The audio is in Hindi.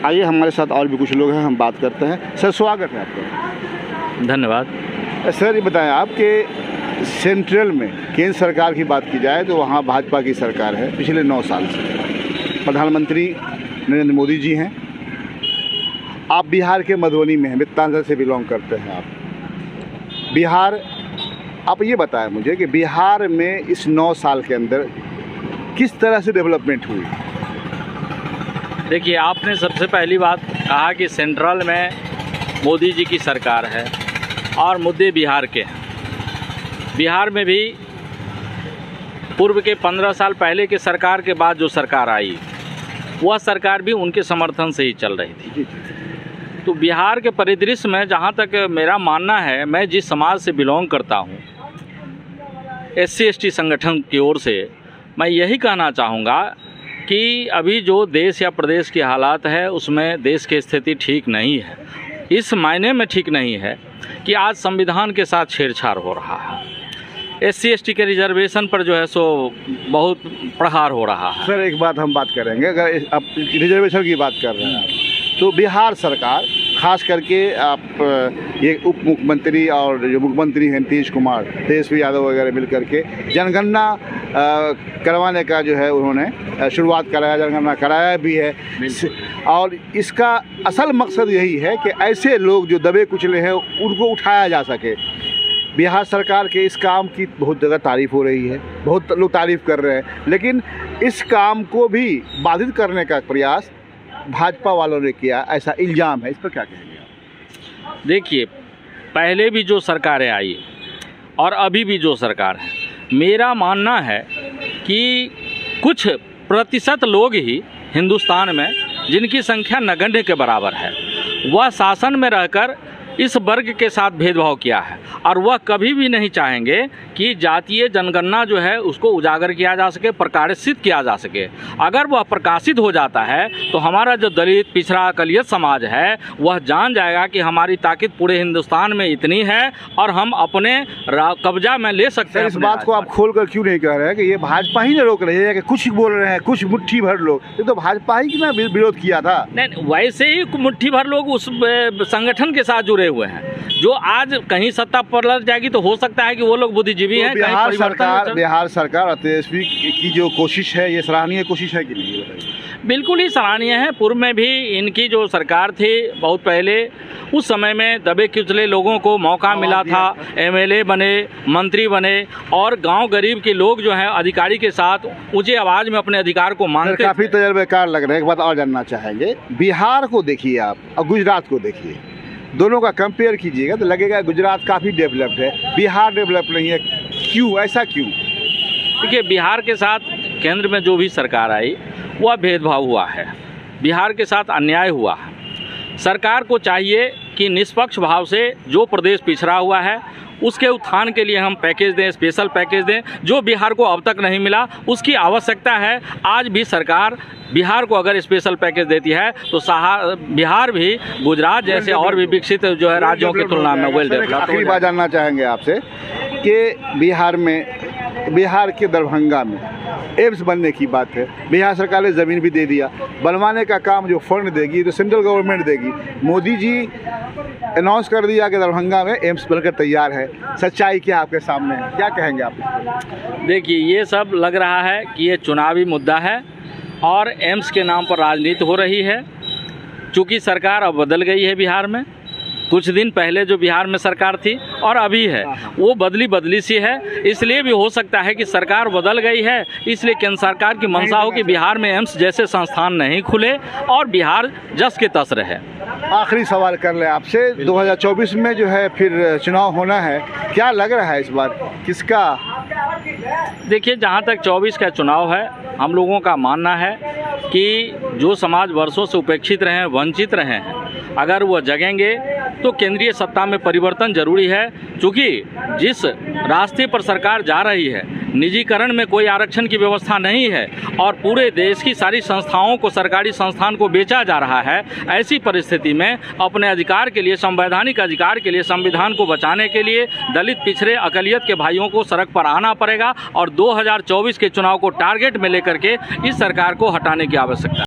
आइए हमारे साथ और भी कुछ लोग हैं, हम बात करते हैं। सर स्वागत है आपका। धन्यवाद। सर ये बताएं, आपके सेंट्रल में केंद्र सरकार की बात की जाए तो वहाँ भाजपा की सरकार है पिछले 9 साल से, प्रधानमंत्री नरेंद्र मोदी जी हैं। आप बिहार के मधुबनी में हैं, मित्रांचल से बिलोंग करते हैं आप। बिहार, आप ये बताएं मुझे कि बिहार में इस 9 साल के अंदर किस तरह से डेवलपमेंट हुई? देखिए, आपने सबसे पहली बात कहा कि सेंट्रल में मोदी जी की सरकार है और मुद्दे बिहार के हैं। बिहार में भी पूर्व के 15 साल पहले के सरकार के बाद जो सरकार आई, वह सरकार भी उनके समर्थन से ही चल रही थी। तो बिहार के परिदृश्य में जहाँ तक मेरा मानना है, मैं जिस समाज से बिलोंग करता हूँ, SC/ST संगठन की ओर से मैं यही कहना चाहूँगा कि अभी जो देश या प्रदेश की हालात है उसमें देश की स्थिति ठीक नहीं है। इस मायने में ठीक नहीं है कि आज संविधान के साथ छेड़छाड़ हो रहा है। SC/ST के रिजर्वेशन पर जो है सो बहुत प्रहार हो रहा है। सर एक बात हम बात करेंगे, अगर आप रिजर्वेशन की बात कर रहे हैं तो बिहार सरकार, खास करके आप ये उप मुख्यमंत्री और जो मुख्यमंत्री हैं नीतीश कुमार, तेजस्वी यादव वगैरह मिल करके जनगणना करवाने का जो है उन्होंने शुरुआत कराया, जनगणना कराया भी है। और इसका असल मकसद यही है कि ऐसे लोग जो दबे कुचले हैं उनको उठाया जा सके। बिहार सरकार के इस काम की बहुत जगह तारीफ़ हो रही है, बहुत लोग तारीफ़ कर रहे हैं, लेकिन इस काम को भी बाधित करने का प्रयास भाजपा वालों ने किया, ऐसा इल्ज़ाम है। इस पर क्या कहेंगे आप? देखिए, पहले भी जो सरकारें आई और अभी भी जो सरकार है, मेरा मानना है कि कुछ प्रतिशत लोग ही हिंदुस्तान में, जिनकी संख्या नगण्य के बराबर है, वह शासन में रहकर इस वर्ग के साथ भेदभाव किया है और वह कभी भी नहीं चाहेंगे कि जातीय जनगणना जो है उसको उजागर किया जा सके, प्रकाशित किया जा सके। अगर वह प्रकाशित हो जाता है तो हमारा जो दलित, पिछड़ा, अकलियत समाज है वह जान जाएगा कि हमारी ताकत पूरे हिंदुस्तान में इतनी है और हम अपने कब्जा में ले सकते हैं। इस बात को आप खोल कर क्यों नहीं कह रहे हैं कि ये भाजपा ही ने रोक रही है कि कुछ बोल रहे हैं, कुछ मुट्ठी भर लोग? ये तो भाजपा ही ने विरोध किया था। नहीं, वैसे ही मुट्ठी भर लोग उस संगठन के साथ जुड़े हुए हैं। जो आज कहीं सत्ता पर लग जाएगी तो हो सकता है कि वो लोग बुद्धिजीवी हैं। बिहार सरकार और तेजस्वी की जो कोशिश है, ये सराहनीय कोशिश है कि नहीं? बिल्कुल ही सराहनीय है। पूर्व में भी इनकी जो सरकार थी बहुत पहले, उस समय में दबे कुचले लोगों को मौका मिला था, MLA बने, मंत्री बने और गांव गरीब के लोग जो हैं अधिकारी के साथ ऊंचे आवाज़ में अपने अधिकार को मांगते। काफ़ी तजर्बेकार लग रहे हैं। एक बात और जानना चाहेंगे, बिहार को देखिए आप और गुजरात को देखिए, दोनों का कंपेयर कीजिएगा तो लगेगा गुजरात काफ़ी डेवलप्ड है, बिहार डेवलप नहीं है। क्यों, ऐसा क्यों? देखिए, बिहार के साथ केंद्र में जो भी सरकार आई वह भेदभाव हुआ है, बिहार के साथ अन्याय हुआ है। सरकार को चाहिए कि निष्पक्ष भाव से जो प्रदेश पिछड़ा हुआ है उसके उत्थान के लिए हम पैकेज दें, स्पेशल पैकेज दें, जो बिहार को अब तक नहीं मिला उसकी आवश्यकता है। आज भी सरकार बिहार को अगर स्पेशल पैकेज देती है तो बिहार भी गुजरात जैसे और भी विकसित जो है राज्यों की तुलना में वेल डेवलप्ड। आखिरी बात जानना चाहेंगे आपसे कि बिहार के दरभंगा में एम्स बनने की बात है। बिहार सरकार ने ज़मीन भी दे दिया, बनवाने का काम जो फंड देगी तो सेंट्रल गवर्नमेंट देगी। मोदी जी अनाउंस कर दिया कि दरभंगा में एम्स बनकर तैयार है। सच्चाई क्या आपके सामने है, क्या कहेंगे आप? देखिए, ये सब लग रहा है कि ये चुनावी मुद्दा है और एम्स के नाम पर राजनीति हो रही है। चूँकि सरकार अब बदल गई है बिहार में, कुछ दिन पहले जो बिहार में सरकार थी और अभी है वो बदली सी है, इसलिए भी हो सकता है कि सरकार बदल गई है, इसलिए केंद्र सरकार की मंशा हो कि बिहार में एम्स जैसे संस्थान नहीं खुले और बिहार जस के तस रहे। आखिरी सवाल कर ले आपसे, 2024 में जो है फिर चुनाव होना है, क्या लग रहा है इस बार किसका? देखिए, जहाँ तक 24 का चुनाव है, हम लोगों का मानना है कि जो समाज वर्षों से उपेक्षित रहे हैं, वंचित रहे हैं, अगर वो जगेंगे तो केंद्रीय सत्ता में परिवर्तन जरूरी है। क्योंकि जिस रास्ते पर सरकार जा रही है, निजीकरण में कोई आरक्षण की व्यवस्था नहीं है और पूरे देश की सारी संस्थाओं को, सरकारी संस्थान को बेचा जा रहा है। ऐसी परिस्थिति में अपने अधिकार के लिए, संवैधानिक अधिकार के लिए, संविधान को बचाने के लिए दलित, पिछड़े, अकलियत के भाइयों को सड़क पर आना पड़ेगा और 2024 के चुनाव को टारगेट में लेकर के इस सरकार को हटाने की आवश्यकता है।